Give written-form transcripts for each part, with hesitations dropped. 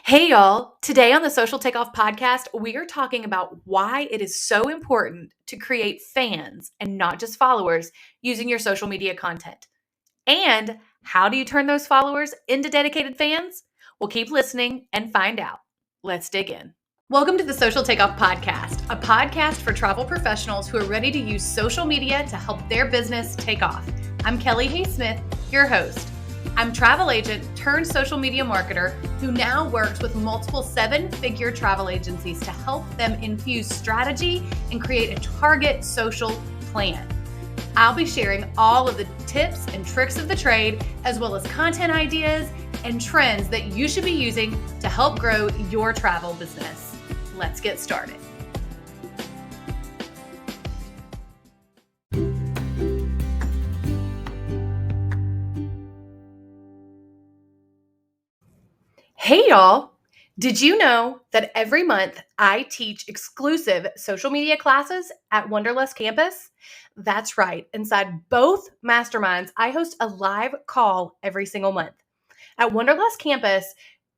Hey y'all, today on the Social Takeoff podcast, we are talking about why it is so important to create fans and not just followers using your social media content. And how do you turn those followers into dedicated fans? Well, keep listening and find out. Let's dig in. Welcome to the Social Takeoff podcast, a podcast for travel professionals who are ready to use social media to help their business take off. I'm Kelli Hay-Smith, your host. I'm travel agent turned social media marketer who now works with multiple seven-figure travel agencies to help them infuse strategy and create a target social plan. I'll be sharing all of the tips and tricks of the trade, as well as content ideas and trends that you should be using to help grow your travel business. Let's get started. Hey y'all! Did you know that every month I teach exclusive social media classes at Wanderlust Campus? That's right. Inside both masterminds, I host a live call every single month. At Wanderlust Campus,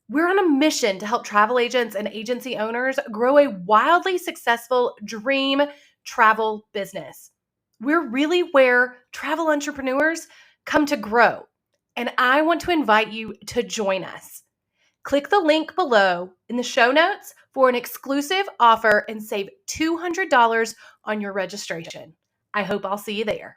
we're on a mission to help travel agents and agency owners grow a wildly successful dream travel business. We're really where travel entrepreneurs come to grow. And I want to invite you to join us. Click the link below in the show notes for an exclusive offer and save $200 on your registration. I hope I'll see you there.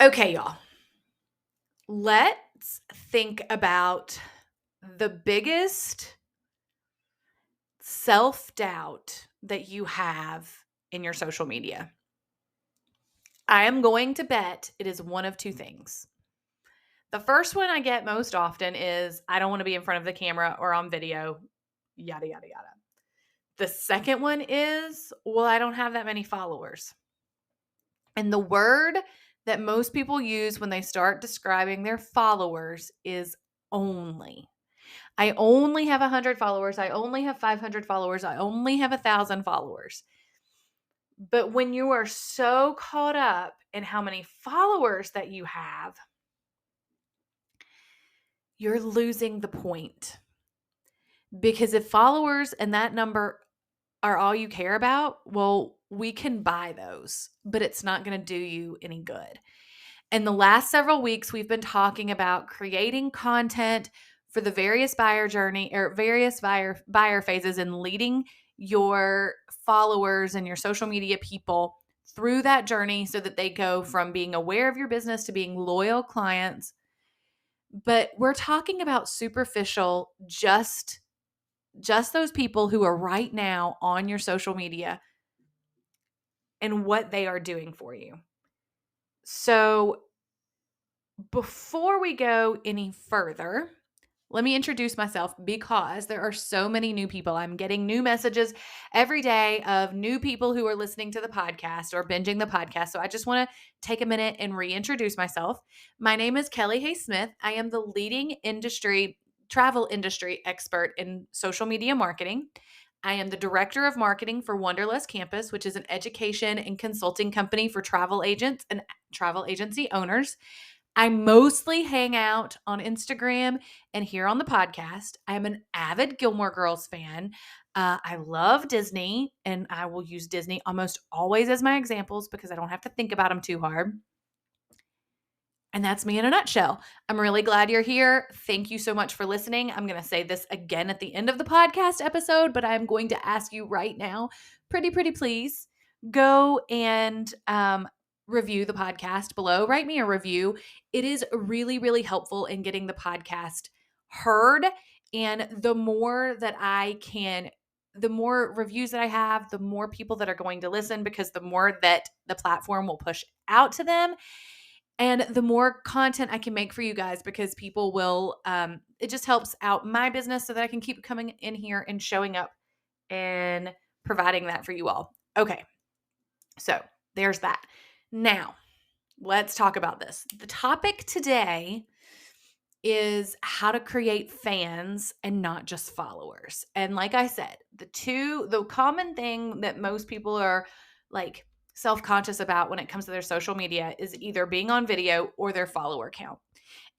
Okay, y'all. Let's think about the biggest self-doubt that you have in your social media. I am going to bet it is one of two things. The first one I get most often is I don't want to be in front of the camera or on video, yada, yada, yada. The second one is, well, I don't have that many followers. And the word that most people use when they start describing their followers is only. I only have 100 followers. I only have 500 followers. I only have 1,000 followers. But when you are so caught up in how many followers that you have, you're losing the point. Because if followers and that number are all you care about, well, we can buy those, but it's not going to do you any good. In the last several weeks, we've been talking about creating content for the various buyer journey or various buyer phases and leading your followers and your social media people through that journey so that they go from being aware of your business to being loyal clients. But we're talking about superficial, just those people who are right now on your social media and what they are doing for you. So before we go any further, let me introduce myself because there are so many new people. I'm getting new messages every day of new people who are listening to the podcast or binging the podcast. So I just want to take a minute and reintroduce myself. My name is Kelli Hay-Smith. I am the leading travel industry expert in social media marketing. I am the director of marketing for Wanderlust Campus, which is an education and consulting company for travel agents and travel agency owners. I mostly hang out on Instagram and here on the podcast. I'm an avid Gilmore Girls fan. I love Disney, and I will use Disney almost always as my examples because I don't have to think about them too hard. And that's me in a nutshell. I'm really glad you're here. Thank you so much for listening. I'm going to say this again at the end of the podcast episode, but I'm going to ask you right now, pretty please, go and review the podcast below. Write me a review. It is really helpful in getting the podcast heard. And the more reviews that I have, the more people that are going to listen because the more that the platform will push out to them. And the more content I can make for you guys because people will, it just helps out my business so that I can keep coming in here and showing up and providing that for you all. Okay, so there's that. Now, let's talk about this. The topic today is how to create fans and not just followers. And like I said, the common thing that most people are like self-conscious about when it comes to their social media is either being on video or their follower count.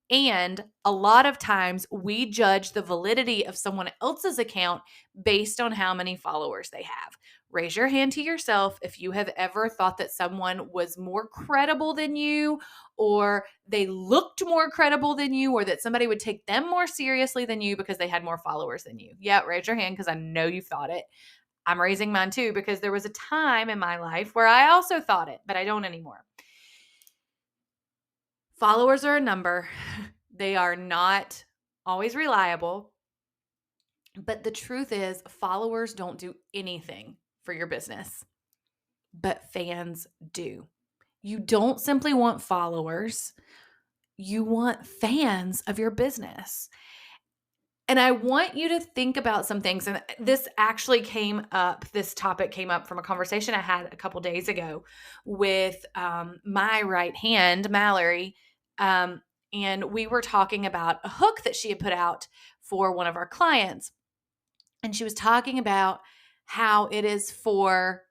And a lot of times we judge the validity of someone else's account based on how many followers they have. Raise your hand to yourself if you have ever thought that someone was more credible than you, or they looked more credible than you, or that somebody would take them more seriously than you because they had more followers than you. Yeah, raise your hand because I know you thought it. I'm raising mine too because there was a time in my life where I also thought it, but I don't anymore. Followers are a number. They are not always reliable. But the truth is, followers don't do anything for your business, but fans do. You don't simply want followers, you want fans of your business. And I want you to think about some things. And this actually this topic came up from a conversation I had a couple days ago with my right hand, Mallory. And we were talking about a hook that she had put out for one of our clients. And she was talking about how it is for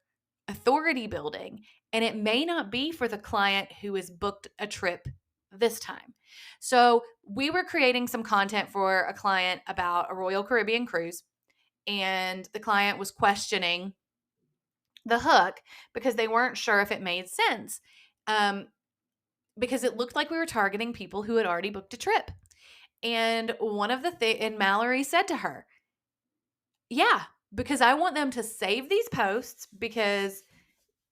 authority building. And it may not be for the client who has booked a trip this time. So we were creating some content for a client about a Royal Caribbean cruise. And the client was questioning the hook because they weren't sure if it made sense. Because it looked like we were targeting people who had already booked a trip. And and Mallory said to her, yeah, because I want them to save these posts because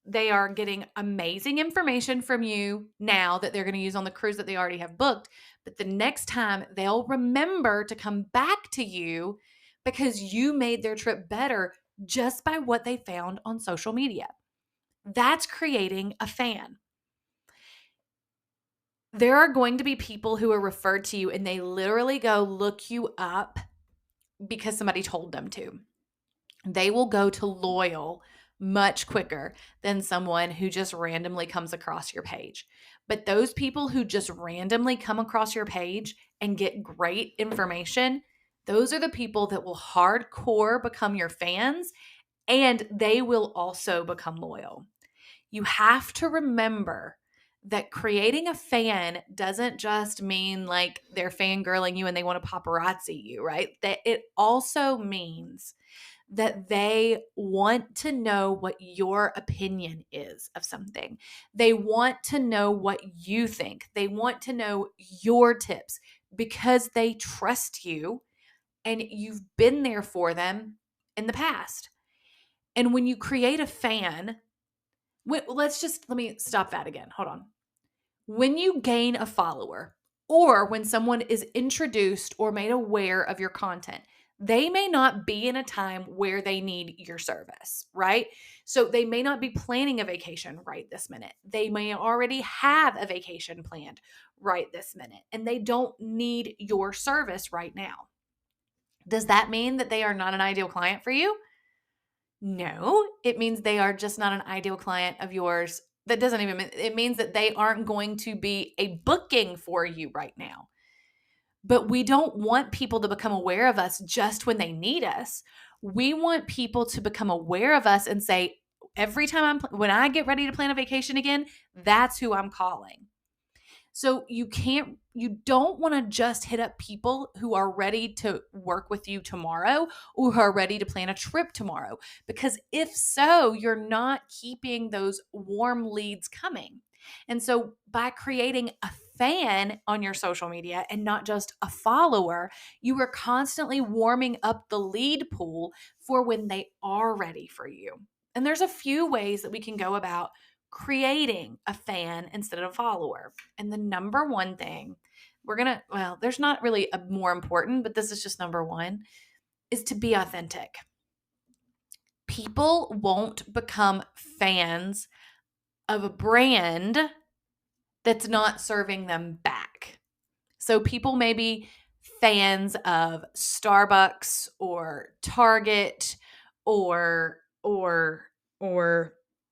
they are getting amazing information from you now that they're going to use on the cruise that they already have booked. But the next time they'll remember to come back to you because you made their trip better just by what they found on social media. That's creating a fan. There are going to be people who are referred to you and they literally go look you up because somebody told them to. They will go to loyal much quicker than someone who just randomly comes across your page. But those people who just randomly come across your page and get great information, those are the people that will hardcore become your fans, and they will also become loyal. You have to remember that creating a fan doesn't just mean like they're fangirling you and they want to paparazzi you, right? That it also means that they want to know what your opinion is of something. They want to know what you think. They want to know your tips because they trust you and you've been there for them in the past. And when you create a fan, let me stop that again. Hold on. When you gain a follower or when someone is introduced or made aware of your content, they may not be in a time where they need your service, right? So they may not be planning a vacation right this minute. They may already have a vacation planned right this minute, and they don't need your service right now. Does that mean that they are not an ideal client for you? No, it means they are just not an ideal client of yours. That doesn't even mean, it means that they aren't going to be a booking for you right now. But we don't want people to become aware of us just when they need us. We want people to become aware of us and say, every time when I get ready to plan a vacation again, that's who I'm calling. So you don't want to just hit up people who are ready to work with you tomorrow or who are ready to plan a trip tomorrow, because if so, you're not keeping those warm leads coming. And so by creating a fan on your social media and not just a follower, you are constantly warming up the lead pool for when they are ready for you. And there's a few ways that we can go about creating a fan instead of a follower. And the number one thing there's not really a more important, but this is just number one, is to be authentic. People won't become fans of a brand that's not serving them back. So people may be fans of Starbucks or Target or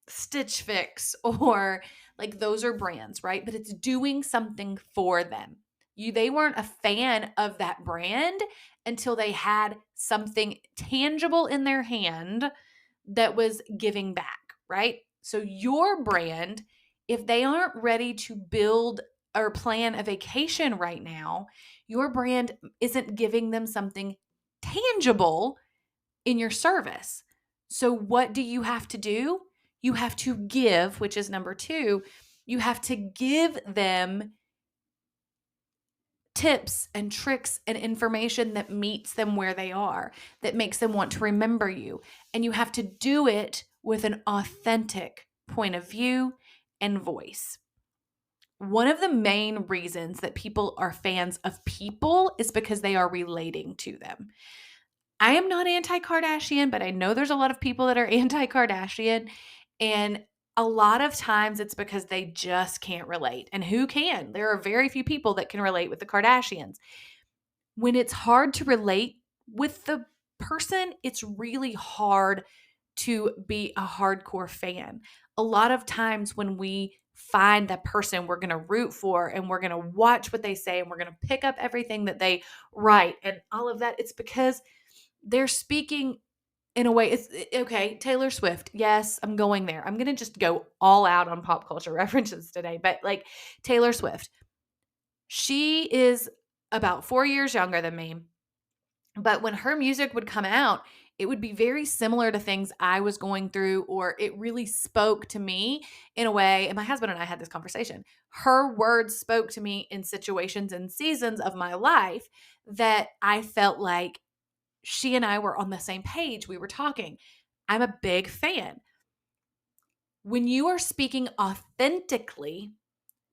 Stitch Fix, or like those are brands, right? But it's doing something for them. They weren't a fan of that brand until they had something tangible in their hand that was giving back, right? So your brand, if they aren't ready to build or plan a vacation right now, your brand isn't giving them something tangible in your service. So what do you have to do? You have to give, which is number 2. You have to give them tips and tricks and information that meets them where they are, that makes them want to remember you. And you have to do it with an authentic point of view and voice. One of the main reasons that people are fans of people is because they are relating to them. I am not anti-Kardashian, but I know there's a lot of people that are anti-Kardashian. And a lot of times it's because they just can't relate. And who can? There are very few people that can relate with the Kardashians. When it's hard to relate with the person, it's really hard to be a hardcore fan. A lot of times when we find that person we're going to root for and we're going to watch what they say and we're going to pick up everything that they write and all of that, it's because they're speaking in a way. It's okay. Taylor Swift. Yes, I'm going there. I'm going to just go all out on pop culture references today, but like Taylor Swift, she is about 4 years younger than me. But when her music would come out, it would be very similar to things I was going through, or it really spoke to me in a way. And my husband and I had this conversation. Her words spoke to me in situations and seasons of my life that I felt like she and I were on the same page. We were talking. I'm a big fan. When you are speaking authentically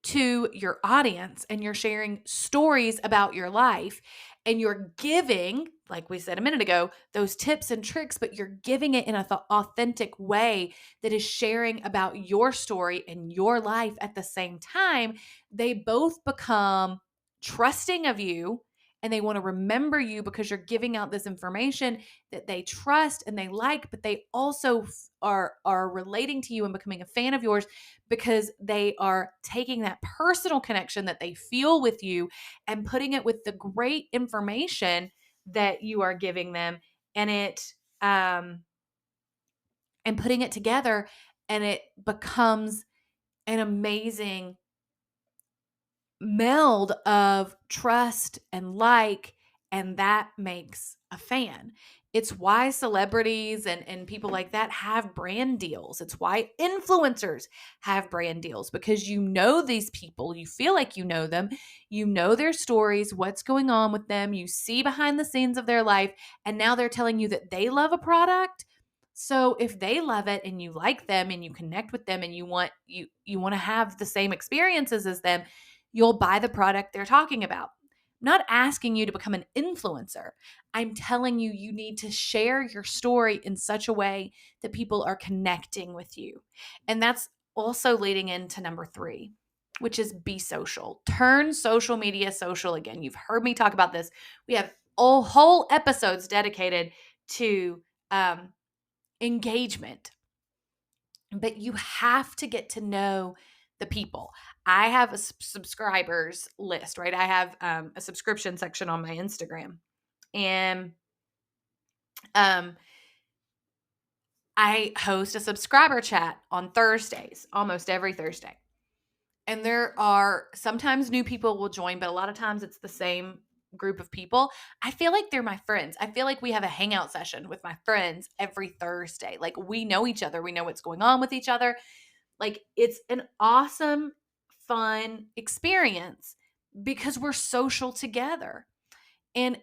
to your audience and you're sharing stories about your life and you're giving, like we said a minute ago, those tips and tricks, but you're giving it in an authentic way that is sharing about your story and your life at the same time, they both become trusting of you and they want to remember you because you're giving out this information that they trust and they like, but they also are relating to you and becoming a fan of yours because they are taking that personal connection that they feel with you and putting it with the great information that you are giving them, and it and putting it together, and it becomes an amazing meld of trust and like, and that makes a fan. It's why celebrities and people like that have brand deals. It's why influencers have brand deals, because you know these people, you feel like you know them, you know their stories, what's going on with them, you see behind the scenes of their life, and now they're telling you that they love a product. So if they love it and you like them and you connect with them and you want to have the same experiences as them, you'll buy the product they're talking about. I'm not asking you to become an influencer. I'm telling you, you need to share your story in such a way that people are connecting with you. And that's also leading into number 3, which is be social. Turn social media social again. You've heard me talk about this. We have whole episodes dedicated to engagement. But you have to get to know the people. I have a subscribers list, right? I have a subscription section on my Instagram. And I host a subscriber chat on Thursdays, almost every Thursday. And there are sometimes new people will join, but a lot of times it's the same group of people. I feel like they're my friends. I feel like we have a hangout session with my friends every Thursday. Like we know each other, we know what's going on with each other. Like it's an awesome, fun experience because we're social together and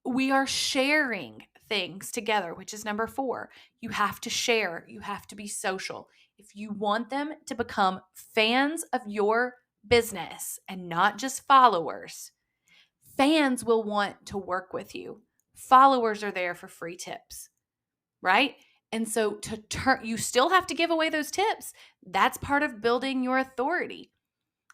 we are sharing things together, which is number 4. You have to share, you have to be social. If you want them to become fans of your business and not just followers, fans will want to work with you. Followers are there for free tips, right? And so you still have to give away those tips. That's part of building your authority.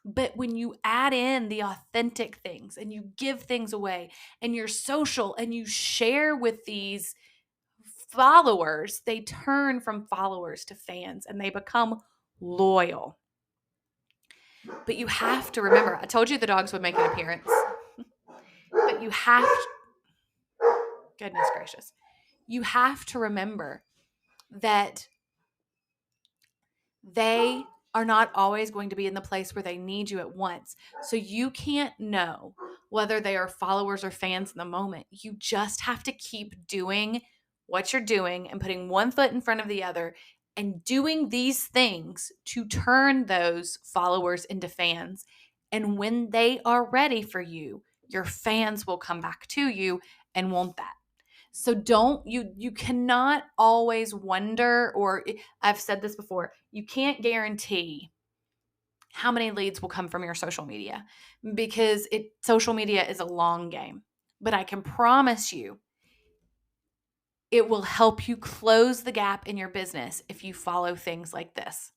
But when you add in the authentic things and you give things away and you're social and you share with these followers, they turn from followers to fans and they become loyal. But you have to remember, I told you the dogs would make an appearance, but you have to, goodness gracious, you have to remember that They are not always going to be in the place where they need you at once. So you can't know whether they are followers or fans in the moment. You just have to keep doing what you're doing and putting one foot in front of the other and doing these things to turn those followers into fans. And when they are ready for you, your fans will come back to you and want that. So don't you cannot always wonder, or I've said this before, you can't guarantee how many leads will come from your social media because social media is a long game. But I can promise you it will help you close the gap in your business if you follow things like this.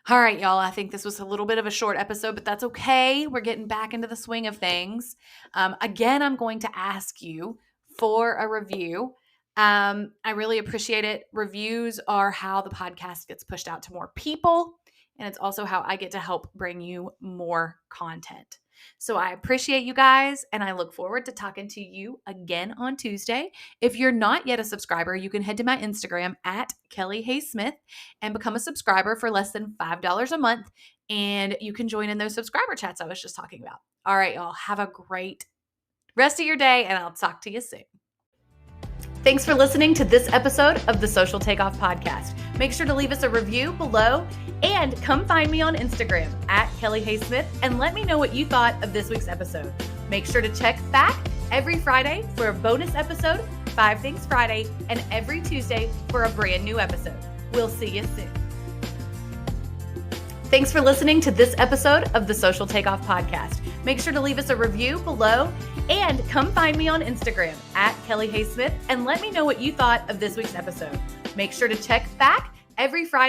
All right, y'all. I think this was a little bit of a short episode, but that's okay. We're getting back into the swing of things. Again, I'm going to ask you for a review. I really appreciate it. Reviews are how the podcast gets pushed out to more people, and it's also how I get to help bring you more content. So I appreciate you guys, and I look forward to talking to you again on Tuesday. If you're not yet a subscriber, you can head to my Instagram at Kelli Hayes Smith and become a subscriber for less than $5 a month. And you can join in those subscriber chats I was just talking about. All right, y'all. Have a great rest of your day, and I'll talk to you soon. Thanks for listening to this episode of the Social Takeoff Podcast. Make sure to leave us a review below and come find me on Instagram at Kelli Hayes Smith and let me know what you thought of this week's episode. Make sure to check back every Friday for a bonus episode, 5 Things Friday, and every Tuesday for a brand new episode. We'll see you soon. Thanks for listening to this episode of the Social Takeoff Podcast. Make sure to leave us a review below and come find me on Instagram at Kelli Hayes Smith and let me know what you thought of this week's episode. Make sure to check back every Friday.